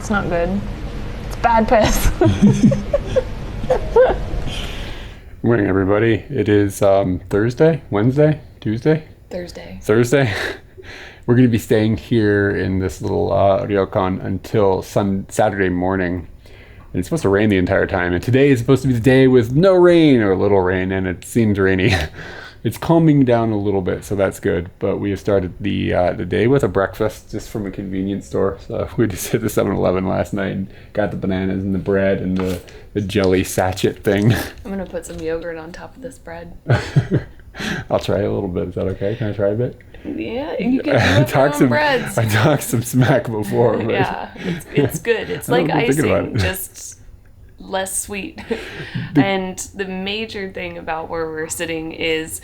It's not good. It's bad piss. Good morning, everybody. It is Thursday, Wednesday, Tuesday? Thursday. We're going to be staying here in this little ryokan until Saturday morning. And it's supposed to rain the entire time. And today is supposed to be the day with no rain or little rain, and it seems rainy. It's calming down a little bit, so that's good. But we have started the day with a breakfast just from a convenience store. So we just hit the 7-Eleven last night and got the bananas and the bread and the jelly sachet thing. I'm going to put some yogurt on top of this bread. I'll try a little bit. Is that okay? Can I try a bit? Yeah, you can do your own breads. I talked some smack before. But yeah, it's good. It's like icing, just less sweet. And the major thing about where we're sitting is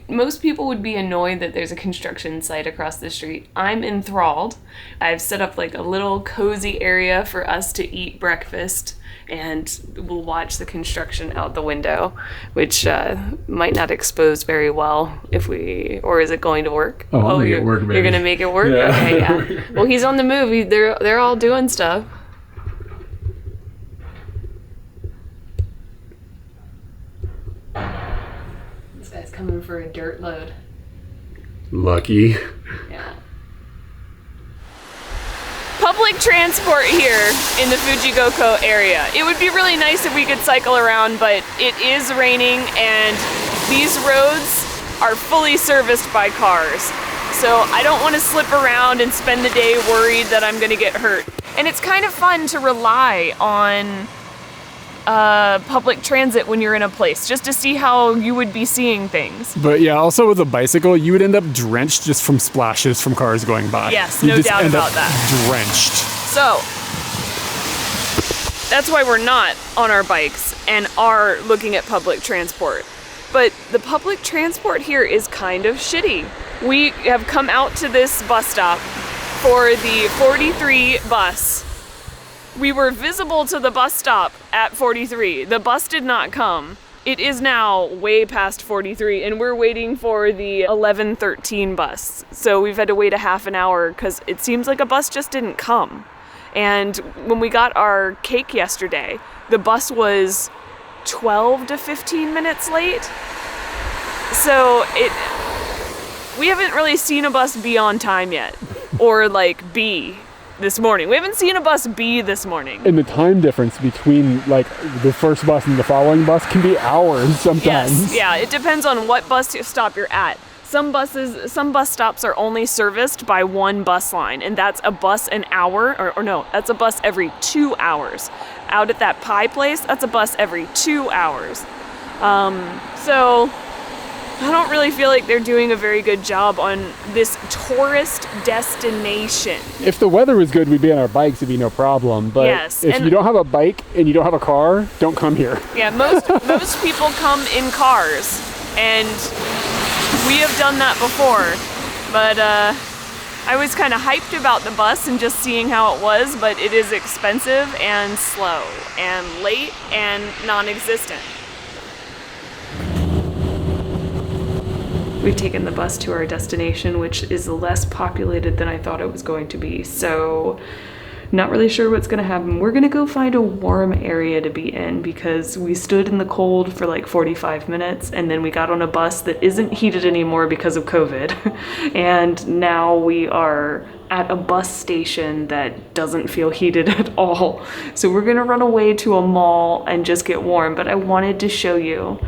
most people would be annoyed that there's a construction site across the street. I'm enthralled. I've set up like a little cozy area for us to eat breakfast, and we'll watch the construction out the window, which might not expose very well or is it going to work? I'll make it work, baby. You're going to make it work? Yeah. Okay, yeah. Well, he's on the move. They're all doing stuff. This guy's coming for a dirt load. Lucky. Yeah. Public transport here in the Fuji area. It would be really nice if we could cycle around, but it is raining and these roads are fully serviced by cars. So I don't want to slip around and spend the day worried that I'm going to get hurt. And it's kind of fun to rely on public transit when you're in a place, just to see how you would be seeing things. But yeah, also with a bicycle, you would end up drenched just from splashes from cars going by. Yes, no doubt about that. Drenched. So, that's why we're not on our bikes and are looking at public transport. But the public transport here is kind of shitty. We have come out to this bus stop for the 43 bus. We were visible to the bus stop at 43. The bus did not come. It is now way past 43, and we're waiting for the 11:13 bus. So we've had to wait a half an hour because it seems like a bus just didn't come. And when we got our cake yesterday, the bus was 12 to 15 minutes late. So we haven't really seen a bus be on time yet, or like be this morning. We haven't seen a bus be this morning. And the time difference between like the first bus and the following bus can be hours sometimes. Yes, yeah, it depends on what bus stop you're at. Some bus stops are only serviced by one bus line, and that's a bus an hour, or no, that's a bus every 2 hours. Out at that pie place, that's a bus every 2 hours. So I don't really feel like they're doing a very good job on this tourist destination. If the weather was good, we'd be on our bikes, it'd be no problem. But yes, if you don't have a bike and you don't have a car, don't come here. Yeah, most people come in cars, and we have done that before. But I was kind of hyped about the bus and just seeing how it was, but it is expensive and slow and late and non-existent. We've taken the bus to our destination, which is less populated than I thought it was going to be. So not really sure what's gonna happen. We're gonna go find a warm area to be in because we stood in the cold for like 45 minutes and then we got on a bus that isn't heated anymore because of COVID. And now we are at a bus station that doesn't feel heated at all. So we're gonna run away to a mall and just get warm. But I wanted to show you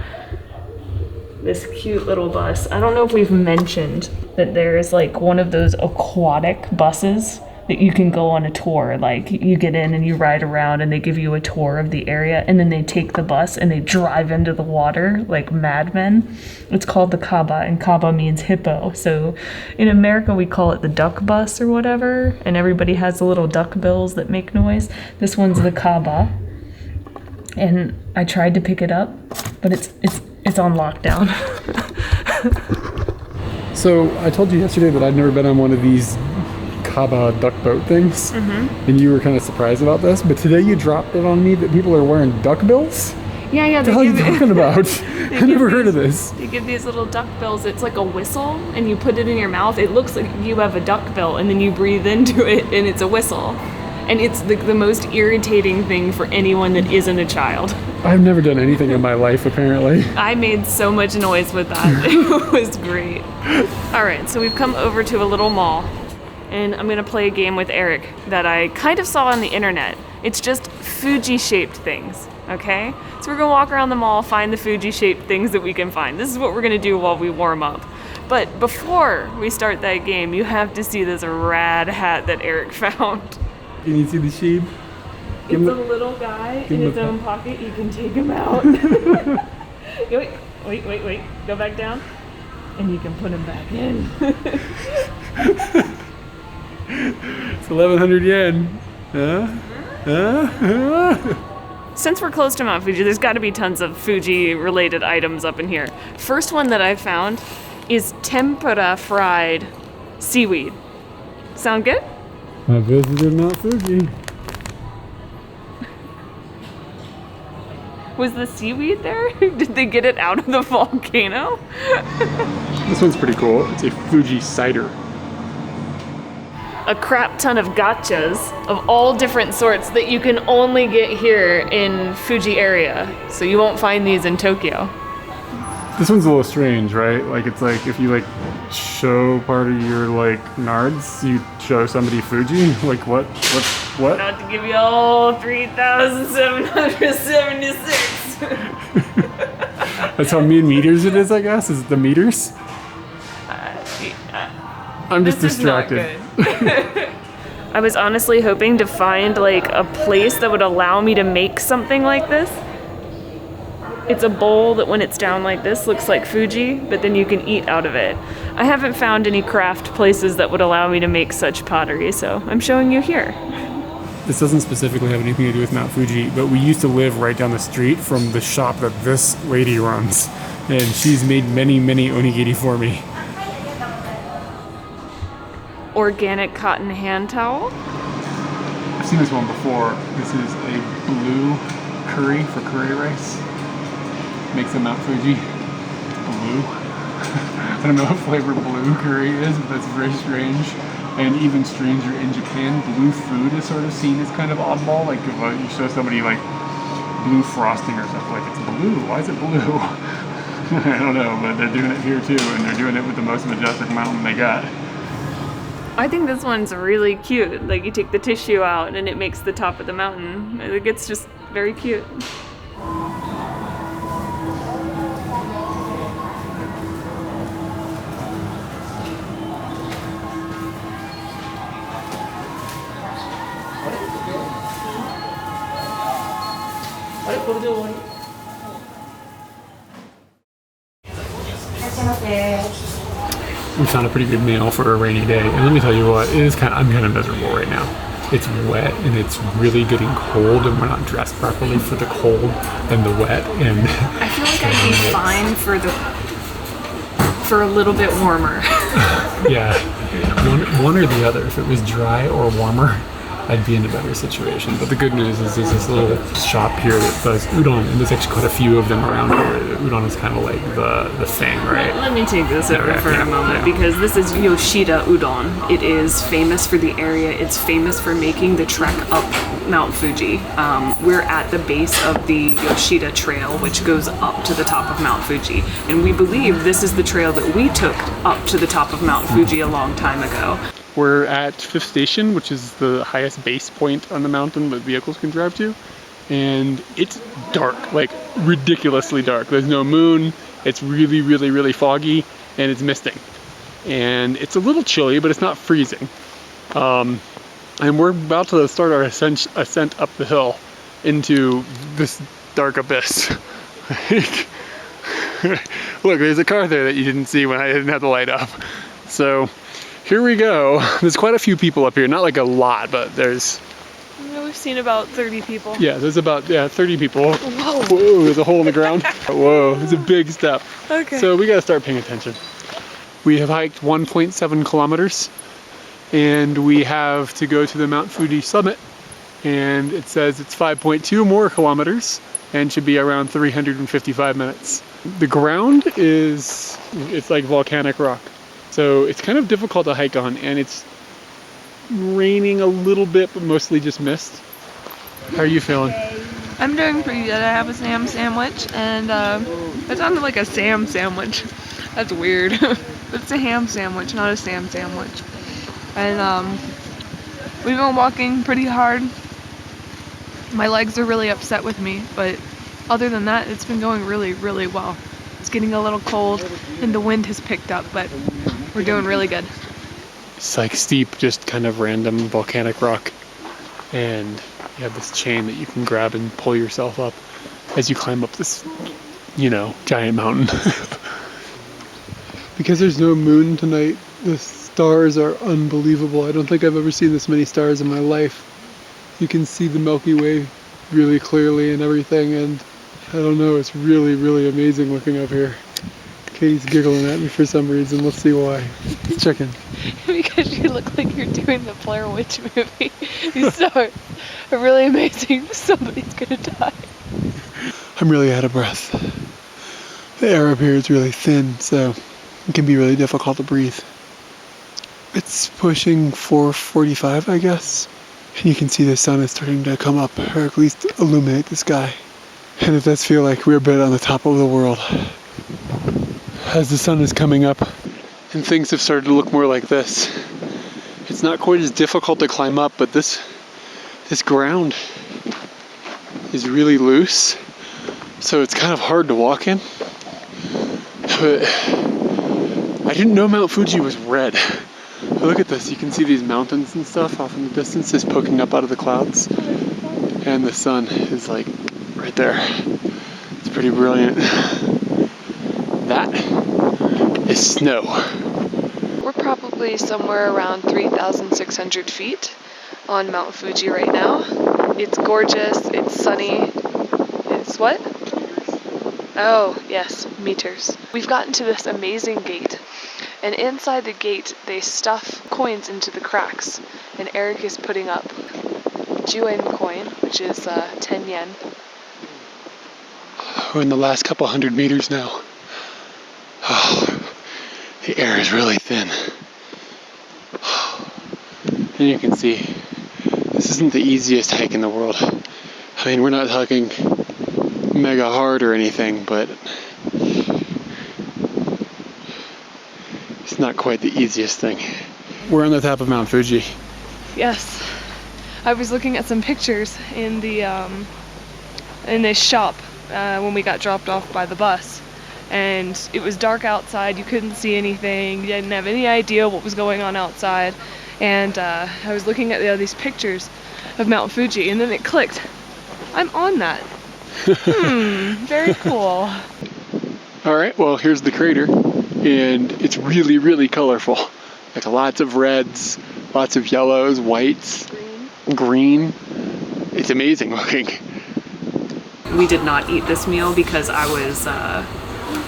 this cute little bus. I don't know if we've mentioned that there's like one of those aquatic buses that you can go on a tour. Like you get in and you ride around and they give you a tour of the area, and then they take the bus and they drive into the water like madmen. It's called the kyde, and kyde means hippo. So in America we call it the duck bus or whatever, and everybody has the little duck bills that make noise. This one's the kyde. And I tried to pick it up, but it's on lockdown. So I told you yesterday that I'd never been on one of these kyde duck boat things, and you were kind of surprised about this, but today you dropped it on me that people are wearing duck bills? Yeah. What the hell are you talking about? I never heard of this. They give these little duck bills. It's like a whistle, and you put it in your mouth. It looks like you have a duck bill, and then you breathe into it, and it's a whistle. And it's the most irritating thing for anyone that isn't a child. I've never done anything in my life, apparently. I made so much noise with that. It was great. All right, so we've come over to a little mall, and I'm gonna play a game with Eric that I kind of saw on the internet. It's just Fuji-shaped things, okay? So we're gonna walk around the mall, find the Fuji-shaped things that we can find. This is what we're gonna do while we warm up. But before we start that game, you have to see this rad hat that Eric found. Can you see the sheep? It's a little guy in his own pocket. You can take him out. Wait. Go back down. And you can put him back in. It's 1,100 yen. Since we're close to Mount Fuji, there's got to be tons of Fuji-related items up in here. First one that I found is tempura fried seaweed. Sound good? I visited Mount Fuji. Was the seaweed there? Did they get it out of the volcano? This one's pretty cool. It's a Fuji cider. A crap ton of gachas of all different sorts that you can only get here in Fuji area. So you won't find these in Tokyo. This one's a little strange, right? Like, it's like if you like show part of your like nards, you show somebody Fuji. Like what? Not to give you all 3,776. That's how many meters it is, I guess. Is it the meters? I'm just distracted. I was honestly hoping to find like a place that would allow me to make something like this. It's a bowl that when it's down like this looks like Fuji, but then you can eat out of it. I haven't found any craft places that would allow me to make such pottery, so I'm showing you here. This doesn't specifically have anything to do with Mount Fuji, but we used to live right down the street from the shop that this lady runs, and she's made many, many onigiri for me. Organic cotton hand towel. I've seen this one before. This is a blue curry for curry rice. Makes a Mount Fuji blue. I don't know what flavor blue curry is, but that's very strange. And even stranger, in Japan, blue food is sort of seen as kind of oddball. Like if you show somebody like blue frosting or something, like it's blue. Why is it blue? I don't know, but they're doing it here too, and they're doing it with the most majestic mountain they got. I think this one's really cute. Like you take the tissue out and it makes the top of the mountain. I think it's just very cute. We found a pretty good meal for a rainy day, and let me tell you what, I'm kind of miserable right now. It's wet and it's really getting cold, and we're not dressed properly for the cold and the wet. And I feel like I'd be fine for a little bit warmer. Yeah, one or the other. If it was dry or warmer, I'd be in a better situation. But the good news is there's this little shop here that does udon, and there's actually quite a few of them around here. Udon is kind of like the thing, right? Let me take this over for a moment, because this is Yoshida Udon. It is famous for the area. It's famous for making the trek up Mount Fuji. We're at the base of the Yoshida Trail, which goes up to the top of Mount Fuji. And we believe this is the trail that we took up to the top of Mount Fuji a long time ago. We're at 5th Station, which is the highest base point on the mountain that vehicles can drive to. And it's dark, like ridiculously dark. There's no moon, it's really, really, really foggy, and it's misting. And it's a little chilly, but it's not freezing. And we're about to start our ascent up the hill into this dark abyss. Look, there's a car there that you didn't see when I didn't have the light up. So here we go. There's quite a few people up here, not like a lot, but there's... We've seen about 30 people. Yeah, there's about 30 people. Whoa. Whoa, there's a hole in the ground. Whoa, it's a big step. Okay. So we gotta start paying attention. We have hiked 1.7 kilometers, and we have to go to the Mount Fuji summit, and it says it's 5.2 more kilometers and should be around 355 minutes. The ground it's like volcanic rock. So it's kind of difficult to hike on, and it's raining a little bit, but mostly just mist. How are you feeling? I'm doing pretty good. I have a Sam sandwich, and it sounded like a Sam sandwich. That's weird. It's a ham sandwich, not a Sam sandwich. And we've been walking pretty hard. My legs are really upset with me, but other than that, it's been going really, really well. It's getting a little cold, and the wind has picked up, but we're doing really good. It's like steep, just kind of random volcanic rock, and you have this chain that you can grab and pull yourself up as you climb up this, you know, giant mountain. Because there's no moon tonight, the stars are unbelievable. I don't think I've ever seen this many stars in my life. You can see the Milky Way really clearly and everything, and I don't know, it's really, really amazing looking up here. Katie's giggling at me for some reason. Let's see why. Let's check in. Because you look like you're doing the Blair Witch movie. You start really amazing. Somebody's gonna die. I'm really out of breath. The air up here is really thin, so it can be really difficult to breathe. It's pushing 4:45, I guess. And you can see the sun is starting to come up, or at least illuminate the sky. And it does feel like we're a bit on the top of the world. As the sun is coming up and things have started to look more like this, it's not quite as difficult to climb up, but this ground is really loose, so it's kind of hard to walk in. But I didn't know Mount Fuji was red. But look at this, you can see these mountains and stuff off in the distance just poking up out of the clouds, and the sun is like right there. It's pretty brilliant. That is snow. We're probably somewhere around 3,600 feet on Mount Fuji right now. It's gorgeous, it's sunny. It's what? Oh, yes, meters. We've gotten to this amazing gate, and inside the gate they stuff coins into the cracks, and Eric is putting up Juan coin, which is 10 yen. We're in the last couple hundred meters now. Oh, the air is really thin. And you can see, this isn't the easiest hike in the world. I mean, we're not talking mega hard or anything, but it's not quite the easiest thing. We're on the top of Mount Fuji. Yes. I was looking at some pictures in the in this shop when we got dropped off by the bus. And it was dark outside, you couldn't see anything, you didn't have any idea what was going on outside. And I was looking at these pictures of Mount Fuji, and then it clicked. I'm on that. Very cool. Alright, well here's the crater, and it's really, really colorful. Like lots of reds, lots of yellows, whites, green. It's amazing looking. We did not eat this meal because I was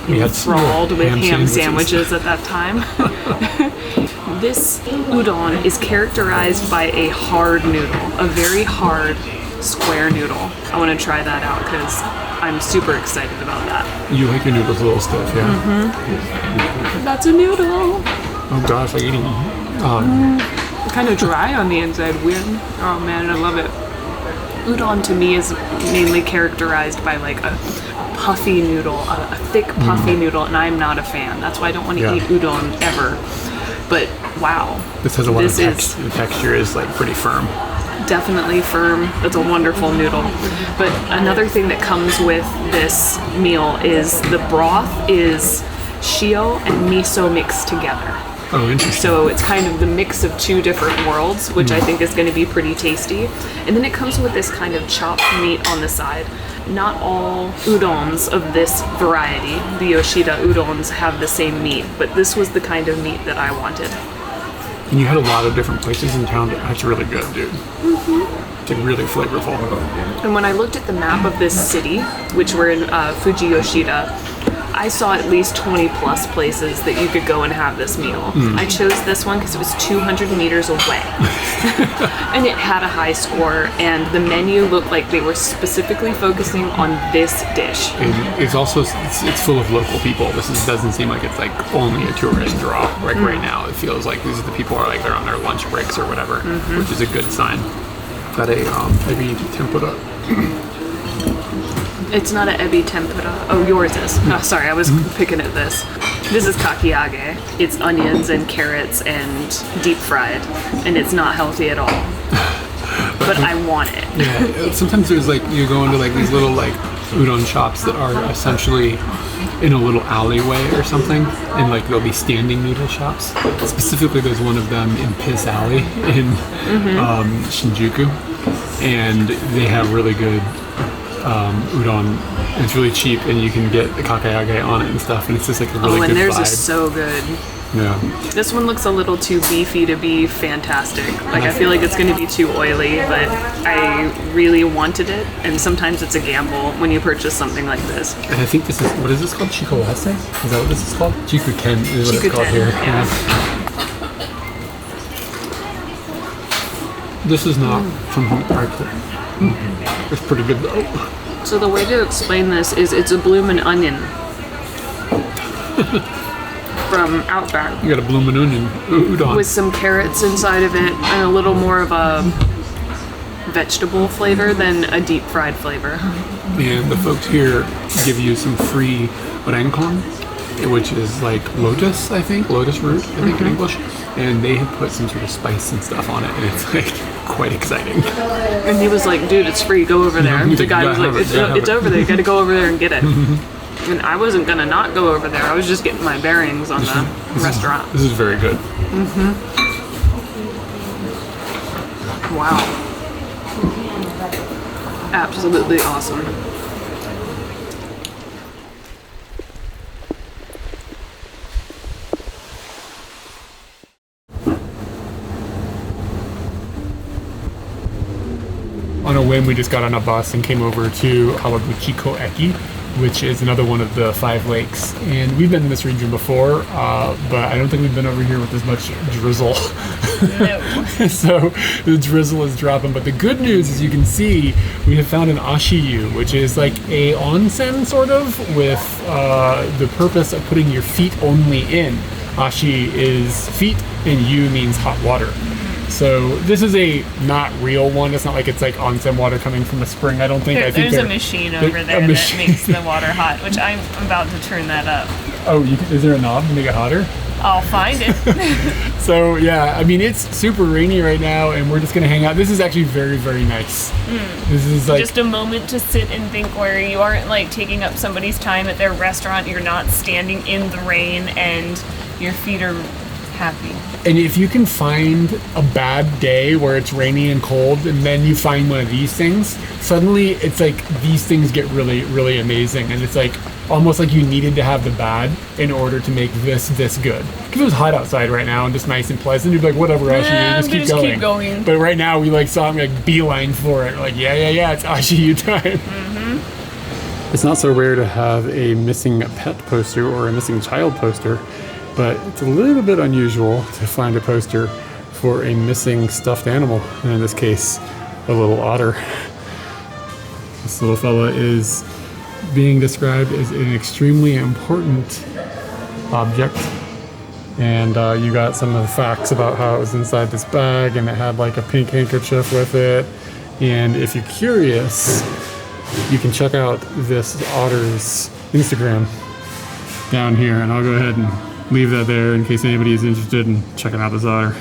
enthralled with ham sandwiches at that time. This udon is characterized by a hard noodle, a very hard square noodle. I want to try that out because I'm super excited about that. You like your noodles a little stiff, yeah? Mm-hmm. That's a noodle. Oh gosh, like eating. Kind of dry on the inside, weird. Oh man, I love it. Udon to me is mainly characterized by like a puffy noodle, a thick puffy noodle, and I'm not a fan. That's why I don't want to eat udon ever. But wow. This has a lot of texture. The texture is like pretty firm. Definitely firm. It's a wonderful noodle. But another thing that comes with this meal is the broth is shio and miso mixed together. Oh, interesting. So it's kind of the mix of two different worlds, which I think is going to be pretty tasty. And then it comes with this kind of chopped meat on the side. Not all udons of this variety, the Yoshida udons, have the same meat, but this was the kind of meat that I wanted. And you had a lot of different places in town that's really good, dude. Mm-hmm. It's like really flavorful. And when I looked at the map of this city, which we're in Fuji Yoshida, I saw at least 20 plus places that you could go and have this meal. I chose this one because it was 200 meters away. And it had a high score, and the menu looked like they were specifically focusing on this dish. And it's also, it's full of local people. Doesn't seem like it's like only a tourist draw. Like right now, it feels like these are the people who are like they're on their lunch breaks or whatever, which is a good sign. Got a maybe tempura. It's not an ebi tempura. Oh, yours is. Oh, sorry, I was picking at this. This is kyde. It's onions and carrots and deep fried, and it's not healthy at all. But I want it. Yeah, sometimes there's like, you go into like these little like udon shops that are essentially in a little alleyway or something, and like there'll be standing noodle shops. Specifically, there's one of them in Piss Alley in Shinjuku, and they have really good udon. It's really cheap, and you can get the kakayage on it and stuff, and it's just like a really good vibe. And theirs is so good. Yeah. This one looks a little too beefy to be fantastic. Like, I feel like it's going to be too oily, but I really wanted it, and sometimes it's a gamble when you purchase something like this. And I think this is, what is this called? Chikuwase? Is that what this is called? Chikuken is what it's called here. Yeah. This is not from home market. It's pretty good though. So the way to explain this is it's a bloomin' onion from Outback. You got a bloomin' onion udon. With some carrots inside of it and a little more of a vegetable flavor than a deep fried flavor. And the folks here give you some free renkon, which is like lotus, I think, lotus root, I think in English. And they have put some sort of spice and stuff on it, and it's like quite exciting. And he was like, dude, it's free, go over there. The guy was like, it's over there, you gotta go over there and get it. And I wasn't gonna not go over there, I was just getting my bearings on the restaurant. This is very good. Wow. Absolutely awesome. On a whim, we just got on a bus and came over to Kawaguchiko Eki, which is another one of the 5 lakes. And we've been in this region before, but I don't think we've been over here with as much drizzle. No. So the drizzle is dropping. But the good news is you can see we have found an ashiyu, which is like a onsen sort of, with the purpose of putting your feet only in. Ashi is feet and yu means hot water. So this is a not real one. It's not like it's like onsen water coming from a spring. I don't think. I think there's a machine over there that makes the water hot, which I'm about to turn that up. Oh, is there a knob to make it hotter? I'll find it. So yeah, I mean it's super rainy right now, and we're just gonna hang out. This is actually very, very nice. This is like just a moment to sit and think, where you aren't like taking up somebody's time at their restaurant. You're not standing in the rain, and your feet are happy. And if you can find a bad day where it's rainy and cold, and then you find one of these things, suddenly it's like these things get really, really amazing. And it's like almost like you needed to have the bad in order to make this good. Because it was hot outside right now and just nice and pleasant, you'd be like, whatever, Ashiyu, just keep going. But right now we like saw him like beeline for it. Like, yeah, it's Ashiyu time. It's not so rare to have a missing pet poster or a missing child poster, but it's a little bit unusual to find a poster for a missing stuffed animal, and in this case, a little otter. This little fella is being described as an extremely important object, and you got some of the facts about how it was inside this bag, and it had like a pink handkerchief with it. And if you're curious, you can check out this otter's Instagram down here, and I'll go ahead and leave that there in case anybody is interested in checking out this otter.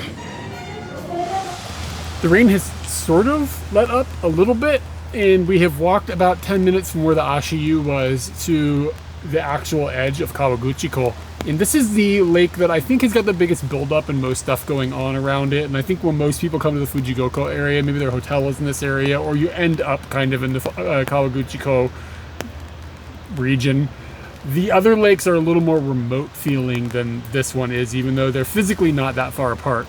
The rain has sort of let up a little bit, and we have walked about 10 minutes from where the Ashiyu was to the actual edge of Kawaguchiko. And this is the lake that I think has got the biggest buildup and most stuff going on around it. And I think when most people come to the Fujigoko area, maybe their hotel is in this area, or you end up kind of in the Kawaguchiko region. The other lakes are a little more remote feeling than this one is, even though they're physically not that far apart.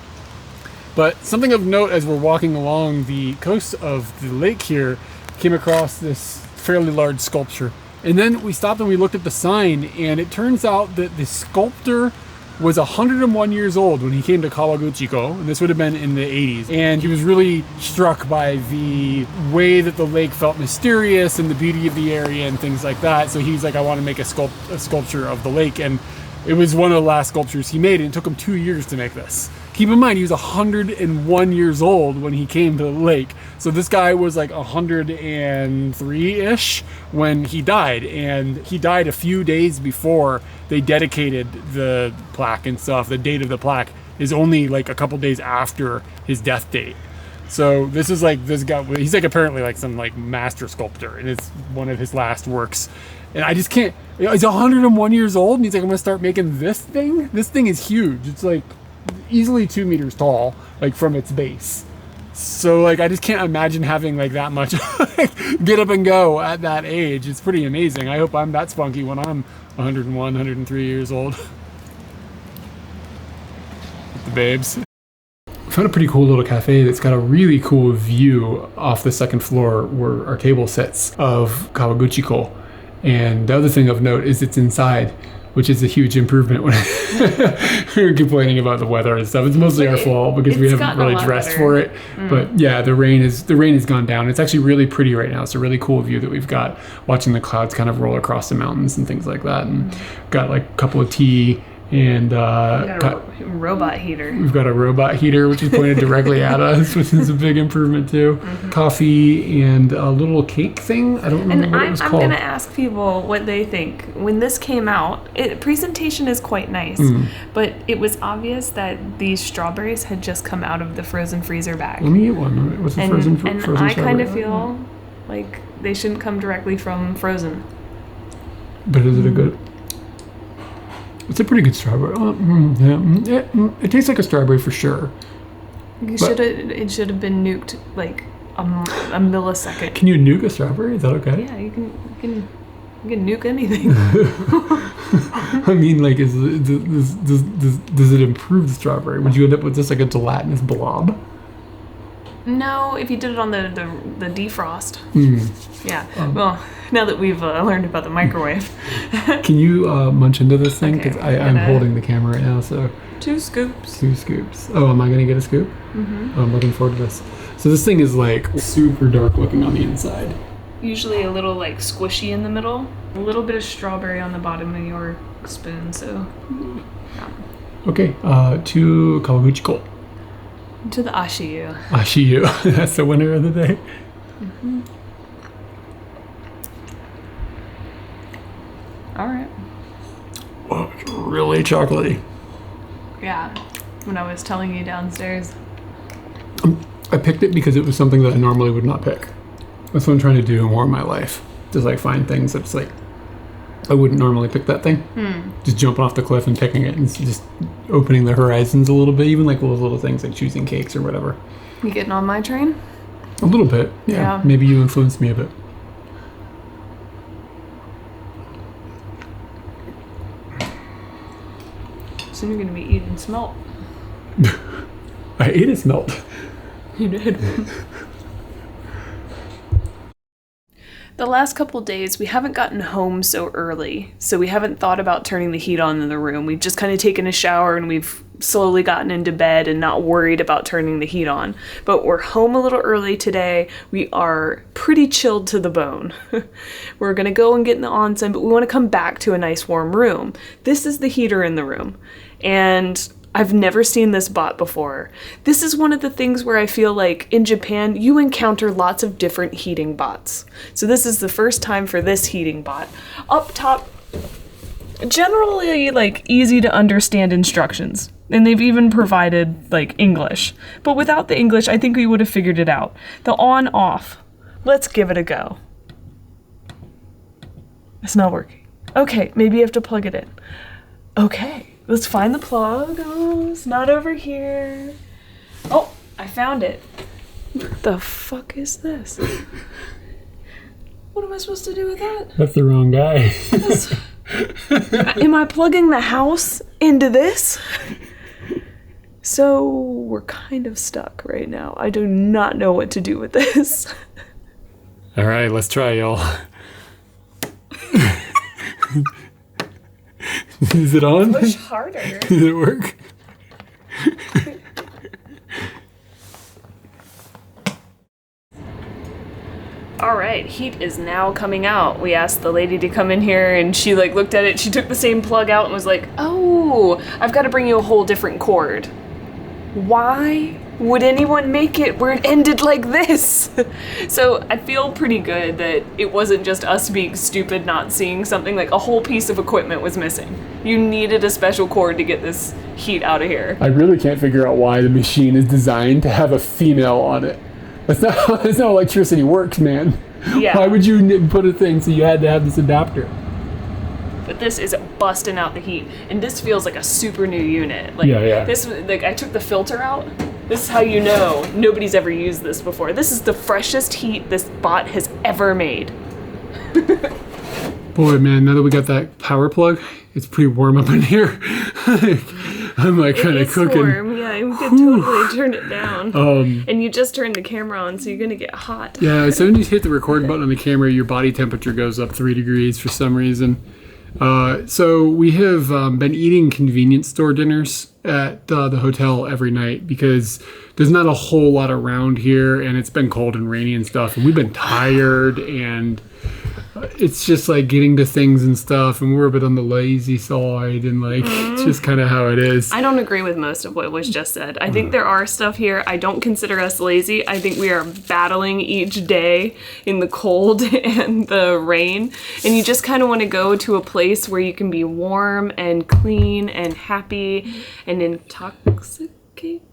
But something of note as we're walking along the coast of the lake here, came across this fairly large sculpture. And then we stopped and we looked at the sign, and it turns out that the sculptor was 101 years old when he came to Kawaguchiko, and this would have been in the 80s. And he was really struck by the way that the lake felt mysterious and the beauty of the area and things like that. So he's like, I want to make a sculpture of the lake. And it was one of the last sculptures he made, and it took him 2 years to make this. Keep in mind, he was 101 years old when he came to the lake. So this guy was like 103-ish when he died. And he died a few days before they dedicated the plaque and stuff. The date of the plaque is only like a couple days after his death date. So this is like, this guy, he's like apparently like some like master sculptor, and it's one of his last works. And I just can't, he's 101 years old, and he's like, I'm gonna start making this thing? This thing is huge. It's like easily 2 meters tall, like from its base. So like, I just can't imagine having like that much get up and go at that age. It's pretty amazing. I hope I'm that spunky when I'm 101, 103 years old. With the babes. I found a pretty cool little cafe that's got a really cool view off the second floor where our table sits of Kawaguchiko. And the other thing of note is it's inside, which is a huge improvement when we were complaining about the weather and stuff. It's mostly our fault because we haven't really dressed for it. But yeah, the rain has gone down. It's actually really pretty right now. It's a really cool view that we've got, watching the clouds kind of roll across the mountains and things like that. And got like a couple of tea and got a robot heater. We've got a robot heater, which is pointed directly at us, which is a big improvement too. Coffee and a little cake thing. I don't remember what it was called. I'm going to ask people what they think. When this came out, presentation is quite nice, but it was obvious that these strawberries had just come out of the frozen freezer bag. Let me eat one. What's a frozen strawberry? And I kind of feel like they shouldn't come directly from frozen. But is it a good... It's a pretty good strawberry. It tastes like a strawberry for sure. It should have been nuked like a millisecond. Can you nuke a strawberry? Is that okay? Yeah, you can nuke anything. I mean, like, does it improve the strawberry? Would you end up with just like a gelatinous blob? No, if you did it on the defrost. Yeah. Well, now that we've learned about the microwave. Can you munch into this thing? Because Okay, I'm holding the camera right now, so. 2 scoops. 2 scoops. Oh, am I going to get a scoop? Mm-hmm. Oh, I'm looking forward to this. So this thing is like super dark looking on the inside. Usually a little like squishy in the middle. A little bit of strawberry on the bottom of your spoon, so. Yeah. Okay, to Kawaguchiko. To the Ashiyu. Ashiyu. That's the winner of the day. Mm-hmm. All right. Oh, it's really chocolatey. Yeah. When I was telling you downstairs. I picked it because it was something that I normally would not pick. That's what I'm trying to do more in my life. Just like find things that's like, I wouldn't normally pick that thing. Just jumping off the cliff and picking it and just opening the horizons a little bit. Even like those little things like choosing cakes or whatever. You getting on my train? A little bit, yeah. Maybe you influenced me a bit. Soon you're going to be eating smelt. I ate a smelt. You did. The last couple days, we haven't gotten home so early, so we haven't thought about turning the heat on in the room. We've just kind of taken a shower and we've slowly gotten into bed and not worried about turning the heat on. But we're home a little early today. We are pretty chilled to the bone. We're gonna go and get in the onsen, but we want to come back to a nice warm room. This is the heater in the room, and I've never seen this bot before. This is one of the things where I feel like in Japan, you encounter lots of different heating bots. So this is the first time for this heating bot. Up top, generally like easy to understand instructions. And they've even provided like English. But without the English, I think we would have figured it out. The on off, let's give it a go. It's not working. Okay, maybe you have to plug it in. Okay. Let's find the plug. Oh, it's not over here. Oh, I found it. What the fuck is this? What am I supposed to do with that? That's the wrong guy. Am I plugging the house into this? So we're kind of stuck right now. I do not know what to do with this. All right, let's try, y'all. Is it on? Push harder. Did it work? All right, heat is now coming out. We asked the lady to come in here and she like looked at it. She took the same plug out and was like, oh, I've got to bring you a whole different cord. Why would anyone make it where it ended like this? So I feel pretty good that it wasn't just us being stupid not seeing something. Like a whole piece of equipment was missing. You needed a special cord to get this heat out of here. I really can't figure out why the machine is designed to have a female on it. That's not how electricity works, man. Yeah. Why would you put a thing so you had to have this adapter? But this is busting out the heat, and this feels like a super new unit. Like, Yeah. This, like I took the filter out. This is how you know nobody's ever used this before. This is the freshest heat this bot has ever made. Boy, man, now that we got that power plug, it's pretty warm up in here. I'm like kind of It's cooking. warm, yeah. You could totally turn it down. And you just turned the camera on, so you're gonna get hot. Yeah, so when you hit the record button on the camera, your body temperature goes up 3 degrees for some reason. So we have been eating convenience store dinners at the hotel every night because there's not a whole lot around here, and it's been cold and rainy and stuff, and we've been tired, and it's just like getting to things and stuff, and we're a bit on the lazy side, and like it's just kind of how it is. I don't agree with most of what was just said. I think there are stuff here. I don't consider us lazy. I think we are battling each day in the cold and the rain. And you just kind of want to go to a place where you can be warm and clean and happy and intoxicated.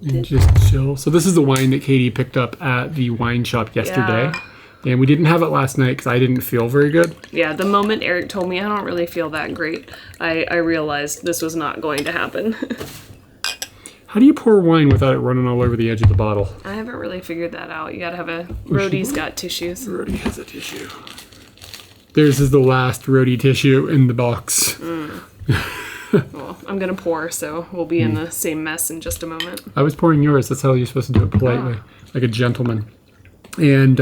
And just chill. So this is the wine that Katie picked up at the wine shop yesterday. Yeah. And we didn't have it last night because I didn't feel very good. Yeah, the moment Eric told me I don't really feel that great, I realized this was not going to happen. How do you pour wine without it running all over the edge of the bottle? I haven't really figured that out. You gotta have a... Rhodey's got tissues. Rhodey has a tissue. Theirs is the last Rhodey tissue in the box. Well, I'm gonna pour, so we'll be in the same mess in just a moment. I was pouring yours. That's how you're supposed to do it politely, like a gentleman. And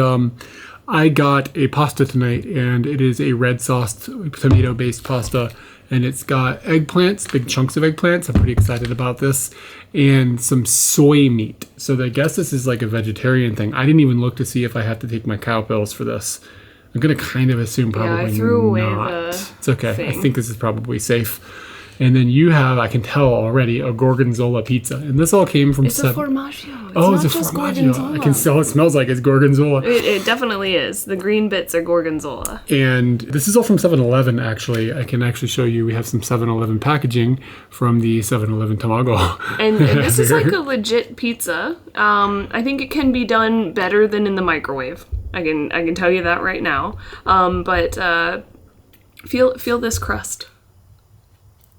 I got a pasta tonight, and it is a red sauce tomato-based pasta, and it's got eggplants, big chunks of eggplants. I'm pretty excited about this, and some soy meat. So I guess this is like a vegetarian thing. I didn't even look to see if I have to take my cow pills for this. I'm gonna kind of assume probably I threw away not. the It's okay. thing. I think this is probably safe. And then you have, I can tell already, a gorgonzola pizza, and this all came from It's a formaggio. It's Oh, not it's a just formaggio. gorgonzola. I can tell it smells like it's gorgonzola. It definitely is. The green bits are gorgonzola. And this is all from 7-Eleven, actually. I can actually show you. We have some 7-Eleven packaging from the 7-Eleven Tamago. And this is like a legit pizza. I think it can be done better than in the microwave. I can tell you that right now. But feel this crust.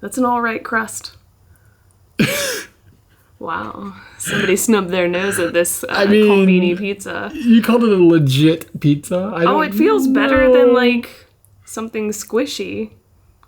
That's an all right crust. Wow. Somebody snubbed their nose at this Combini pizza. You called it a legit pizza? It feels better than like something squishy.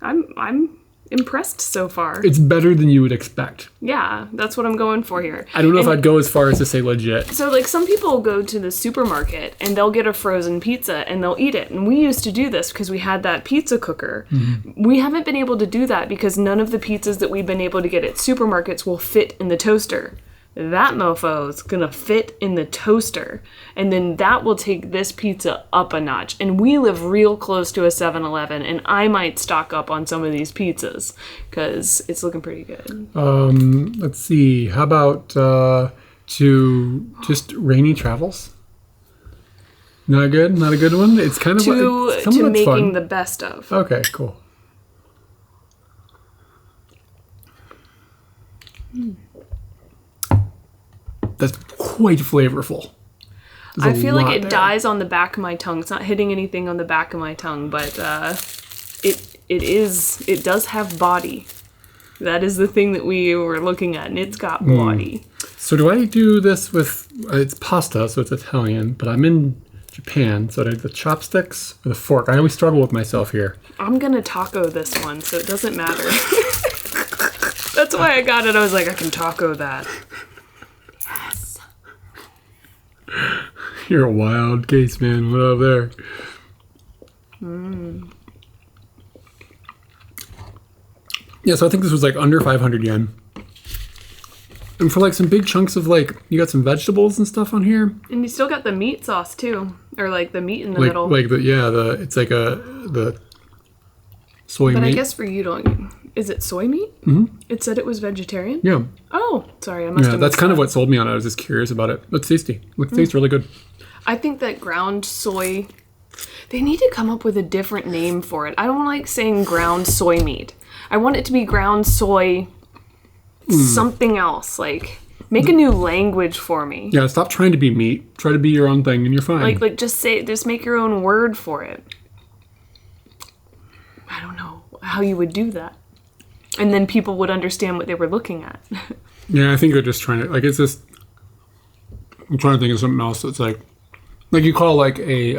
I'm impressed so far. It's better than you would expect. Yeah, that's what I'm going for here. I don't know if I'd go as far as to say legit. So, like, some people go to the supermarket and they'll get a frozen pizza and they'll eat it. And we used to do this because we had that pizza cooker. Mm-hmm. We haven't been able to do that because none of the pizzas that we've been able to get at supermarkets will fit in the toaster. That mofo's gonna fit in the toaster. And then that will take this pizza up a notch. And we live real close to a 7-Eleven, and I might stock up on some of these pizzas because it's looking pretty good. Let's see. How about to just rainy travels? Not good? Not a good one? It's kind of to making the best of. Okay, cool. That's quite flavorful. I feel like it dies on the back of my tongue. It's not hitting anything on the back of my tongue, but it does have body. That is the thing that we were looking at, and it's got body. So do I do this with, it's pasta, so it's Italian, but I'm in Japan, so do I do the chopsticks or the fork? I always struggle with myself here. I'm gonna taco this one, so it doesn't matter. That's why I got it. I was like, I can taco that. Yes. You're a wild case, man. What up there? Yeah, so I think this was like under 500 yen. And for like some big chunks of like, you got some vegetables and stuff on here. And you still got the meat sauce too, or like the meat in the Like, middle. like it's like the soy But meat. I guess for you, is it soy meat? Mm-hmm. It said it was vegetarian? Yeah. Oh, sorry, I must Yeah, have that's missed kind of that. what sold me on it. I was just curious about it. It's tasty. It tastes really good. I think that ground soy, they need to come up with a different name for it. I don't like saying ground soy meat. I want it to be ground soy something else. Like, make a new language for me. Yeah, stop trying to be meat. Try to be your own thing and you're fine. Like just make your own word for it. I don't know how you would do that. And then people would understand what they were looking at. Yeah, I think you're just trying to, like, it's just, I'm trying to think of something else that's like you call like a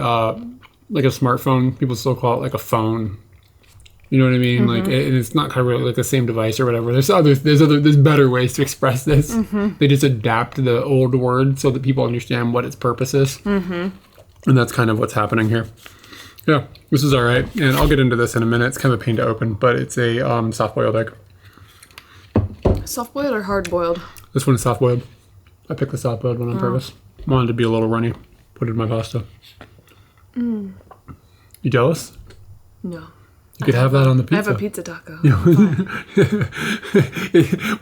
smartphone, people still call it like a phone. You know what I mean? Like, and it's not kind of really like the same device or whatever. There's better ways to express this. They just adapt the old word so that people understand what its purpose is. And that's kind of what's happening here. Yeah, this is all right. And I'll get into this in a minute. It's kind of a pain to open, but it's a soft-boiled egg. Soft-boiled or hard-boiled? This one is soft-boiled. I picked the soft-boiled one on purpose. Wanted to be a little runny. Put it in my pasta. You jealous? No. You could have that on the pizza. I have a pizza taco.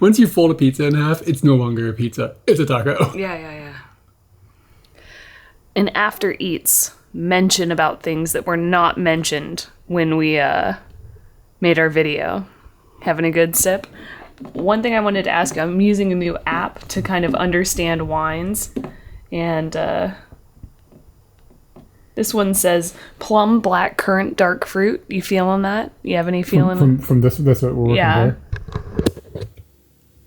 Once you fold a pizza in half, it's no longer a pizza. It's a taco. Yeah. And after eats, mention about things that were not mentioned when we made our video. Having a good sip. One thing I wanted to ask you, I'm using a new app to kind of understand wines. And this one says plum, black currant, dark fruit. You feeling that? You have any feeling? From this what we're working for.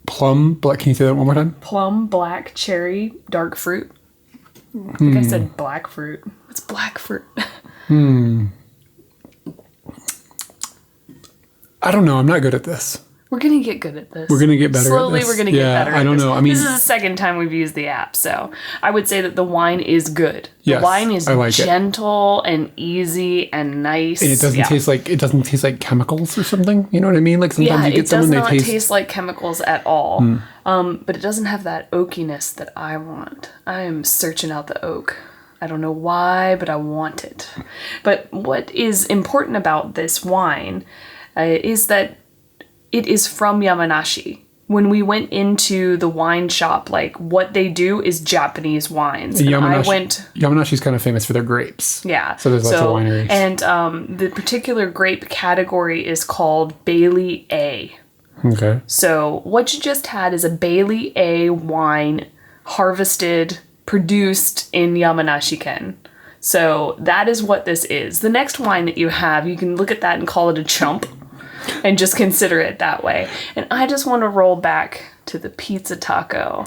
Plum, black. Can you say that one more time? Plum, black, cherry, dark fruit. I think I said black fruit. What's black fruit? I don't know. I'm not good at this. We're going to get good at this. We're going to get better Slowly, at this. we're going to get better at I don't this. know. I mean, this is the second time we've used the app, so I would say that the wine is good. Yes, the wine is I like it. gentle and easy and nice. And it doesn't taste like chemicals or something. You know what I mean? Like sometimes you get it some does and not they taste like chemicals at all. But it doesn't have that oakiness that I want. I am searching out the oak. I don't know why, but I want it. But what is important about this wine is that it is from Yamanashi. When we went into the wine shop, like what they do is Japanese wines. And Yamanashi's kind of famous for their grapes. Yeah. So there's lots of wineries. And the particular grape category is called Bailey A. Okay. So what you just had is a Bailey A wine harvested, produced in Yamanashi-ken. So that is what this is. The next wine that you have, you can look at that and call it a chump. And just consider it that way. And I just want to roll back to the pizza taco.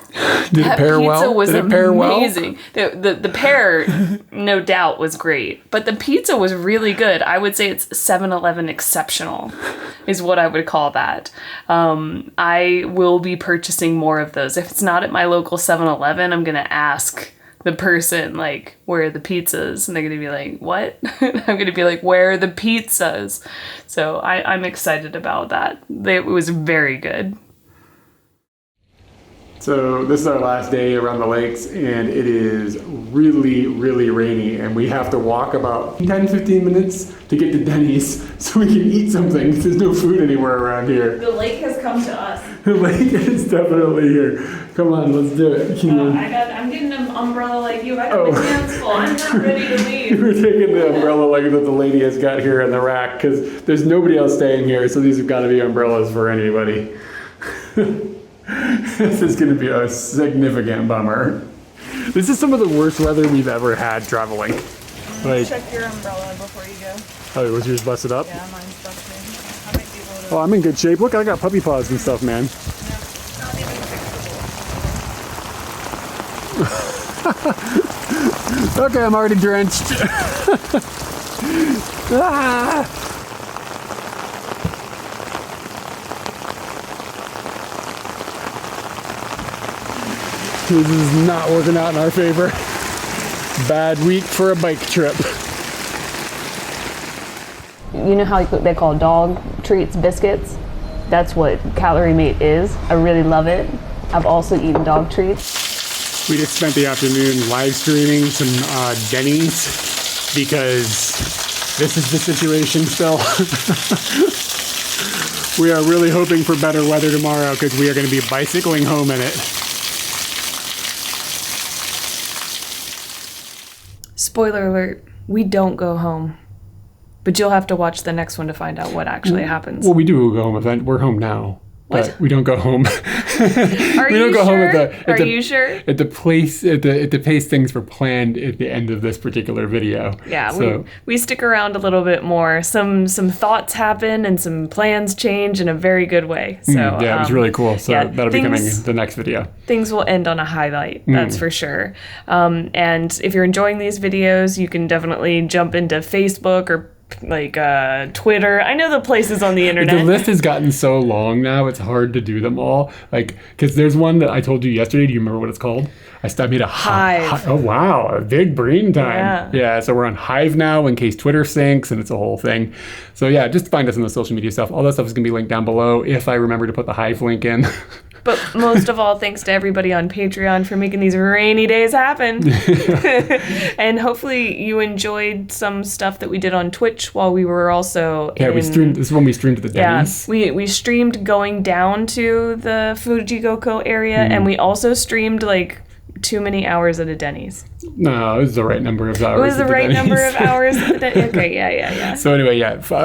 Did it pair well? Pizza was Did it pair amazing. The pair, no doubt, was great. But the pizza was really good. I would say it's 7-Eleven exceptional, is what I would call that. I will be purchasing more of those. If it's not at my local 7-Eleven, I'm going to ask the person, like, where are the pizzas? And they're going to be like, what? I'm going to be like, where are the pizzas? So I'm excited about that. It was very good. So this is our last day around the lakes and it is really, really rainy and we have to walk about 10-15 minutes to get to Denny's so we can eat something because there's no food anywhere around here. The lake has come to us. The lake is definitely here. Come on, let's do it. I'm getting an umbrella like you. I got my hands full. I'm not ready to leave. We're taking the umbrella like that the lady has got here in the rack because there's nobody else staying here, so these have got to be umbrellas for anybody. This is going to be a significant bummer. This is some of the worst weather we've ever had traveling. Like, Check your umbrella before you go. oh, was yours busted up? Yeah, mine's busted. I might be able to... Oh, I'm in good shape. Look, I got puppy paws and stuff, man. Not even fixable. Okay, I'm already drenched. Ah! This is not working out in our favor. Bad week for a bike trip. You know how they call dog treats biscuits? that's what Calorie Mate is. I really love it. I've also eaten dog treats. We just spent the afternoon live streaming some Denny's because this is the situation still. We are really hoping for better weather tomorrow because we are going to be bicycling home in it. Spoiler alert, we don't go home. But you'll have to watch the next one to find out what actually happens. Well, we do go home event. We're home now. What? But we don't go home. Are we you don't go sure? home at Are you sure? At the place, at the pace things were planned at the end of this particular video. Yeah, so, we stick around a little bit more. Some thoughts happen and some plans change in a very good way. So yeah, it was really cool. So yeah, that'll be coming in the next video. Things will end on a highlight, that's for sure. And if you're enjoying these videos, you can definitely jump into Facebook or like Twitter. I know the places on the internet. The list has gotten so long now, it's hard to do them all. Like, because there's one that I told you yesterday. Do you remember what it's called? I made a Hive. Oh, wow. A big brain time. Yeah. So we're on Hive now in case Twitter syncs, and it's a whole thing. So yeah, just find us on the social media stuff. All that stuff is going to be linked down below if I remember to put the Hive link in. But most of all, thanks to everybody on Patreon for making these rainy days happen. And hopefully you enjoyed some stuff that we did on Twitch while we were also we streamed. This is when we streamed to the Denny's. Yeah, we streamed going down to the Fuji area, and we also streamed like too many hours at a Denny's. No, it was the right number of hours. It was the right number of hours at the Denny's. Okay, yeah. So anyway,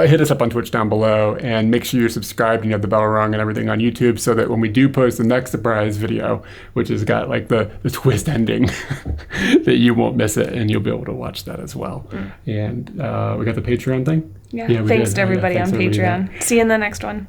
hit us up on Twitch down below, and make sure you're subscribed and you have the bell rung and everything on YouTube, so that when we do post the next surprise video, which has got like the twist ending, that you won't miss it, and you'll be able to watch that as well. And we got the Patreon thing. Yeah, thanks to everybody on Patreon. See you in the next one.